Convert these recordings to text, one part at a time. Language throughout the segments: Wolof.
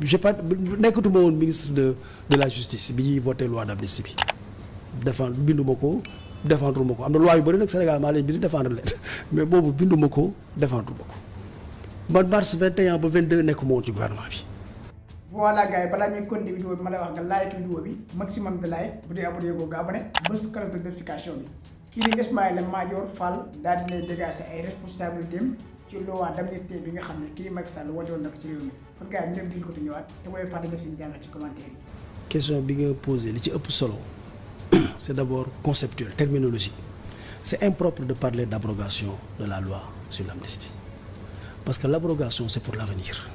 j'ai pas nekkatuma woon ministre de la justice bi ñuy voté loi d'amnistie bi défendre binduma ko défendre ma ko am na loi yu bëri nag Sénégal maa leen bind défendre leen mais boobu binduma ko défendre ma ko man mars 21 ba 22 nekkuma woon ci gouvernement bi. voilà gars yi balaa ñuy continuer vidéo bi ma lay wax nga like vidéo bi maximum de like bu dee abonné ko nga abonné bës cloche de notification bi kii di Ismaïla Madior Fall daal dina dégager ay responsabilités am ci loi d'amnistie bi nga xam ne kii di Macky Sall woote woon na ko ci réew mi kon gars yi ñu dem di ko ñëwaat te bu leen fàtte def seen jàngat ci commentaire yi. question bi nga posé li ci ëpp solo c'est d'abord conceptuel terminologique c'est impropre de parler d'abrogation de la loi sur l'amnistie parce que l'abrogation c'est pour l'avenir.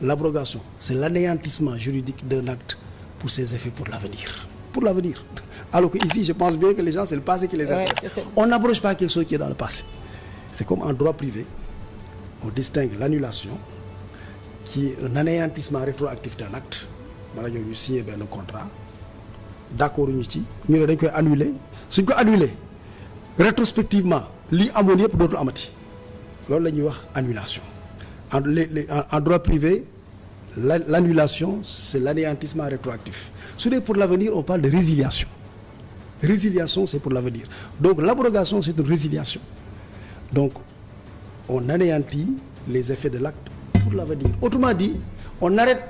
L'abrogation, c'est l'anéantissement juridique d'un acte pour ses effets pour l'avenir. Pour l'avenir. Alors que ici, je pense bien que les gens, c'est le passé qui les intéresse. On n'abroge pas quelque chose qui est dans le passé. C'est comme en droit privé, on distingue l'annulation, qui est un anéantissement rétroactif d'un acte. Maanaam ñu signé benn contrat, d'accord ñu ci, ñu ne dañ koy annuler. Suñ ko annuler, rétrospectivement, li amoon yëpp dootul amati. Loolu la ñuy wax annulation. En droit privé, l'annulation, c'est l'anéantissement rétroactif. Pour l'avenir, on parle de résiliation. Résiliation, c'est pour l'avenir. Donc, l'abrogation, c'est une résiliation. Donc, on anéantit les effets de l'acte pour l'avenir. Autrement dit, on arrête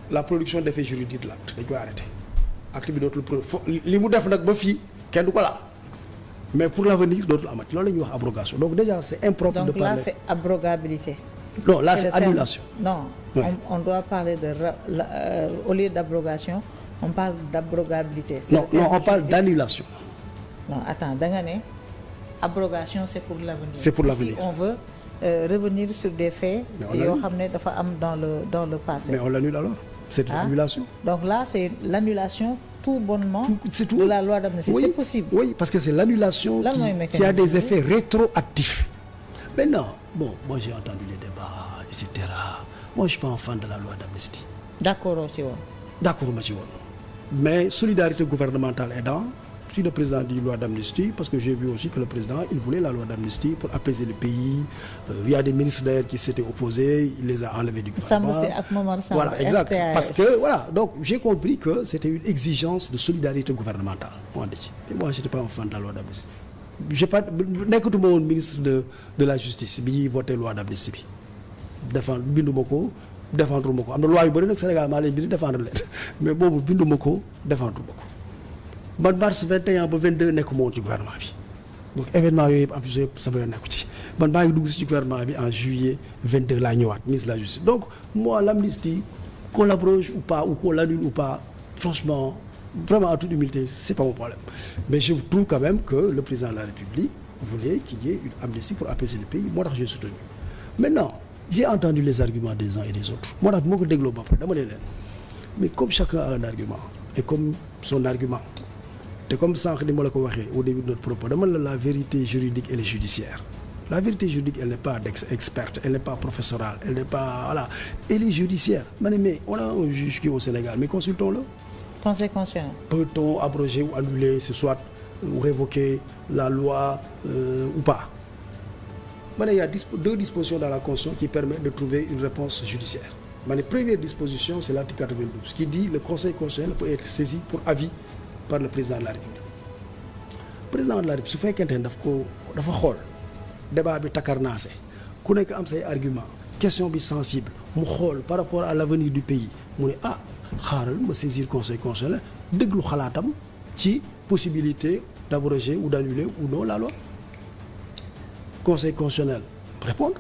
la production d'effets juridiques de l'acte. On peut arrêter. Acte bi dootul li mu def nag ba fii kenn du ko laal. Mais pour l'avenir, dootul amati. Loolu la ñuy wax abrogation. Donc, déjà, c'est impropre de parler. Donc là, c'est abrogabilité. Non, là c'est annulation. Non, oui. On doit parler de au lieu d'abrogation, on parle d'abrogabilité. Non, on parle d'annulation. Non, attends, abrogation c'est pour l'avenir. C'est pour l'avenir. Si on veut revenir sur des faits yoo xam ne dafa am dans le passé. Mais on l'annule alors. C'est une annulation. Donc là, c'est l'annulation tout bonnement tout. De la loi d'amnistie. Oui, c'est possible. Oui, parce que c'est l'annulation qui a des effets rétroactifs. Maintenant, bon, moi j'ai entendu les débats, etc. Moi je suis pas un fan de la loi d'amnistie. D'accord, ci woon. D'accord, ma ci woon. Mais solidarité gouvernementale aidant, si le président dit loi d'amnistie, parce que j'ai vu aussi que le président, il voulait la loi d'amnistie pour apaiser le pays. Il y a des ministres d'ailleurs qui s'étaient opposés, il les a enlevés du gouvernement. Voilà, exact. RTS. Parce que, voilà, donc j'ai compris que c'était une exigence de solidarité gouvernementale. Et moi, j'étais pas un fan de la loi d'amnistie. J'ai pas nekkatuma woon ministre de la justice bi ñuy voté loi d'amnistie bi défendre binduma ko défendre ma ko am na loi yu bëri nag Sénégal maa leen bind défendre leen mais boobu binduma ko défendre ma ko man mars 21 ba 22 nekkuma woon ci gouvernement bi donc événement yooyu yëpp am yëpp sama yoon nekku ci man maa ngi dugg ci gouvernement bi en juillet 22 laa ñëwaat ministre de la justice donc moi l'amnistie qu'on l'abroge ou pas ou qu'on l'annule ou pas franchement vraiment en toute humilité c'est pas mon problème mais je trouve quand même que le président de la République voulait qu'il y ait une amnistie pour apaiser le pays moo tax j'ai soutenu maintenant j'ai entendu les arguments des uns et des autres moo tax moo ko dégloo ba pare dama ne leen mais comme chacun a un argument et comme son argument te comme sànq ni ma la ko waxee au début de notre propos dama la vérité juridique elle est judiciaire la vérité juridique elle n'est pas experte elle n'est pas professorale elle n'est pas voilà elle est judiciaire ma ne mais on a un juge qui est au Sénégal mais consultons-le. Conseil constitutionnel. Peut-on abroger ou annuler, c'est soit ou révoquer la loi ou pas? Il y a deux dispositions dans la Constitution qui permettent de trouver une réponse judiciaire. La première disposition, c'est l'article 92, qui dit que le Conseil constitutionnel peut être saisi pour avis par le président de la République. Le président de la République, su fekkente ne dafa xool débat bi takarnaase ku nekk am say argument question bi sensible mu xool par rapport à l'avenir du pays mu ne xaaral ma saisir conseil constitutionnel déglu xalaatam ci possibilité d'abroger ou d'annuler ou non la loi conseil constitutionnel répondre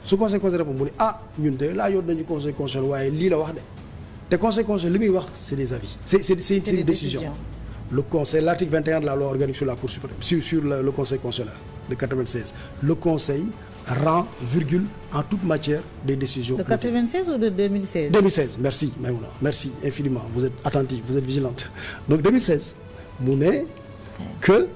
su conseil constitutionnel répondre mu ne ñun de laa yoon nañu conseil constitutionnel waaye lii la wax de te conseil constitutionnel li muy wax c'est des avis c'est une décision le conseil l'article 21 de la loi organique sur la Cour suprême sur le conseil constitutionnel de 96 le conseil rend virgule en toute matière des décisions. De 96 ou de 2016? 2016, merci Maïmouna, merci infiniment, vous êtes attentive, vous êtes vigilante. Donc 2016, mu ne que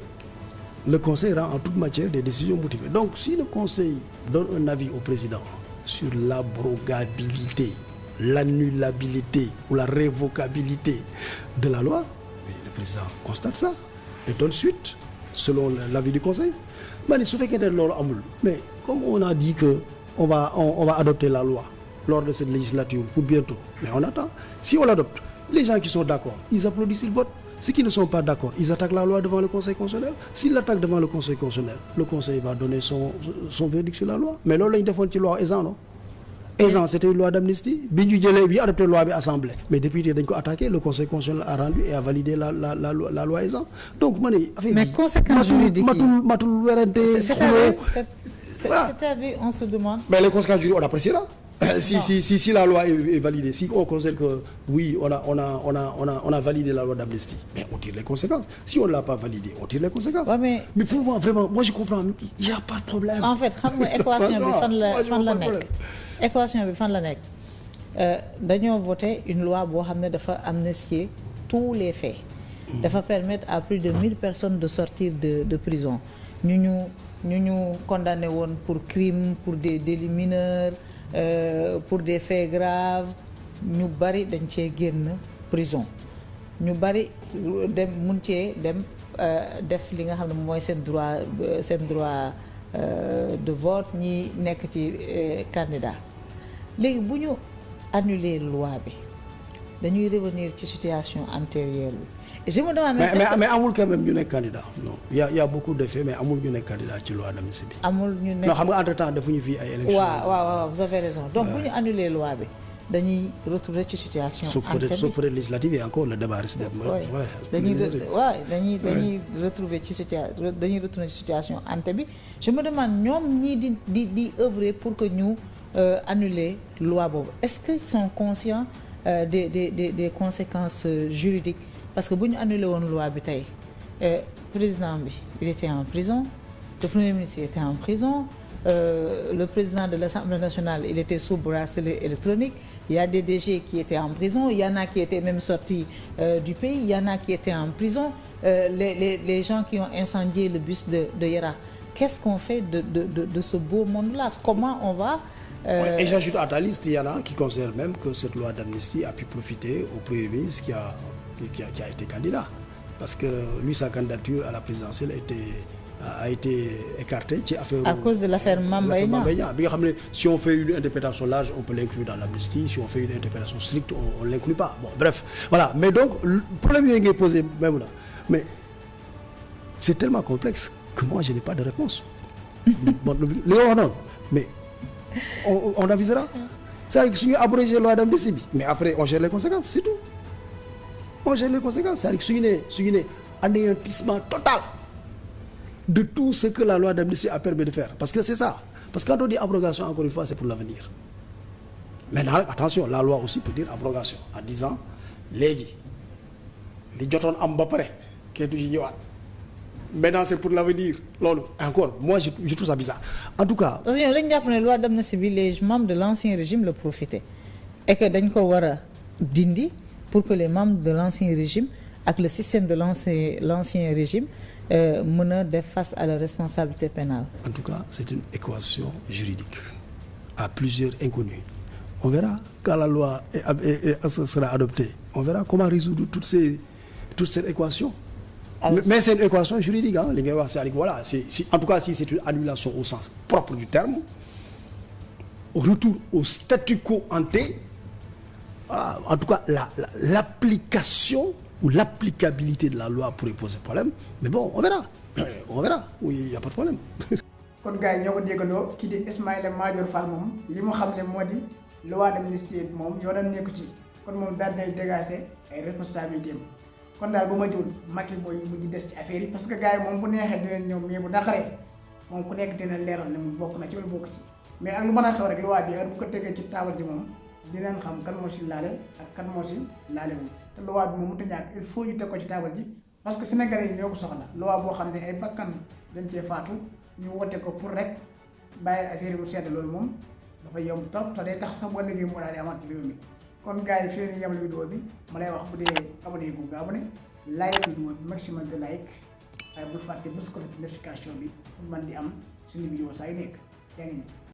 le conseil rend en toute matière des décisions motivées. Donc si le conseil donne un avis au président sur l'abrogabilité, l'annulabilité ou la révocabilité de la loi, le président constate ça et donne suite selon l'avis du conseil. Mais su fekkee ne loolu amul mais comme on a dit que on va adopter la loi lors de cette législature pour bientôt. Mais on attend. Si on l'adopte, les gens qui sont d'accord, ils applaudissent, ils votent. Ceux qui ne sont pas d'accord, ils attaquent la loi devant le Conseil constitutionnel. S'ils l'attaquent devant le Conseil constitutionnel, le Conseil va donner son verdict sur la loi. Mais là, ils font une loi ESAN, non? ESAN, c'était une loi d'amnistie. Bi adopté la loi de l'Assemblée. Mais depuis qu'ils ont attaqué, le Conseil constitutionnel a rendu et a validé la loi ESAN. Donc, mais conséquences juridiques. C'est-à-dire, on se demande. Mais les conséquences juridiques, on appréciera. Si la loi est validée, si on considère que oui, on a validé la loi d'amnistie, mais on tire les conséquences. Si on ne l'a pas validée, on tire les conséquences. Ouais, mais pour moi, vraiment, moi je comprends, il n'y a pas de problème. En fait, l'équation bi fan la nekk dañoo voté une loi boo xam ne dafa amnistier tous les faits. dafa permettre à plus de 1000 personnes de sortir de prison. ñu condamné woon pour crime, pour des délits mineurs, pour des faits graves, ñu bari dañ cee génn prison. ñu bari mun cee dem def li nga xam ne mooy seen droit de vote, ñi nekk ci candidat. léegi bu ñu annuler loi bi dañuy revenir ci situation antérieure bi. Et je me demande mais amul quand même ñu nekk candidat. Non, il y a beaucoup de faits, mais amul ñu nekk candidat ci loi d'amnistie bi. amul ñu nekk non, xam nga entre temps defuñu fii ay élections. waaw vous avez raison. Donc bu ñu annuler loi bi dañuy retrouver ci situation. sauf pour les législatives et encore le débat risque d'être. dañuy retrouver ci situation ante bi. Je me demande ñoom ñii di œuvrer pour que ñu annuler loi boobu. Est-ce qu'ils sont conscients des conséquences juridiques? Parce que bu ñu annulé woon loi bi tey président bi il était en prison, le premier ministre était en prison, le président de l'Assemblée nationale il était sous bracelet électronique, il y a des DG qui étaient en prison, il y en a qui étaient même sortis du pays, il y en a qui étaient en prison, les gens qui ont incendié le bus de Yara. Qu'est-ce qu'on fait de ce beau monde-là? Comment on va Et j'ajoute à ta liste, il y en a qui considèrent même que cette loi d'amnistie a pu profiter au Premier ministre qui a été candidat. Parce que lui, sa candidature à la présidentielle a été écartée. À cause de l'affaire Mame Mbaye Niang. Si on fait une interprétation large, on peut l'inclure dans l'amnistie. Si on fait une interprétation stricte, on ne l'inclut pas. Bon, bref. Voilà. Mais donc, le problème est posé même là. Mais c'est tellement complexe que moi, je n'ai pas de réponse. Non. Mais on avisera. C'est-à-dire que si on abrège la loi d'amnistie, mais après, on gère les conséquences, c'est tout. On gère les conséquences. C'est-à-dire que si on est anéantissement total de tout ce que la loi d'amnistie a permis de faire. Parce que c'est ça. Parce que quand on dit abrogation, encore une fois, c'est pour l'avenir. Maintenant, attention, la loi aussi peut dire abrogation en disant léegi li jotoon am ba pare kenn du ci ñëwaat. Maintenant, c'est pour l'avenir. Encore, moi, je trouve ça bizarre. En tout cas... Parce que la loi d'amnistie, les membres de l'ancien régime le profitaient. Et que dañ ko war a dindi pour que les membres de l'ancien régime avec le système de l'ancien régime mën a def face à la responsabilité pénale. En tout cas, c'est une équation juridique à plusieurs inconnus. On verra quand la loi sera adoptée. On verra comment résoudre toute cette équation. Mais c'est une équation juridique, hein. Voilà, en tout cas, si c'est une annulation au sens propre du terme, au retour au statu quo ante, en tout cas, l'application ou l'applicabilité de la loi pourrait poser problème. Mais bon, on verra. Oui, il n'y a pas de problème. Kon gars yi ñoo ko déggandoo kii di Ismaïla Madior Fall moom li mu xam ne moo di loi d'amnistie moom yoonam nekku ci kon moom daal dinay dégager ay responsabilités am. Kon daal bu ma jiwul Macky mooy mujj des ci affaire yi parce que gars yi moom bu neexee dinañ ñëw mais bu naqaree moom ku nekk dina leeral ne mu bokk na ci wala bokk ci mais ak lu mën a xew rek loi bi heure bu ko tegee ci taabal ji moom dinañ xam kan moo si laale ak kan moo si laalewul te loi bi moom mënut a ñàkk il faut ñu teg ko ci taabal ji parce que sénégalais yi ñoo ko soxla loi boo xam ne ay bakkan dañ cee faatu ñu wote ko pour rek bàyyi affaire yi mu sedd loolu moom dafa yomb trop te day tax sax boo liggéey moo daal di amaat ci réew mi kon gars yi fii la ñuy yemal vidéo bi ma lay wax bu dee abonné gu nga abonné like vidéo bi maximum de like waaye bul fàtte bës ko notification bi pour man di am suñu vidéo saa yu nekk yaa ngi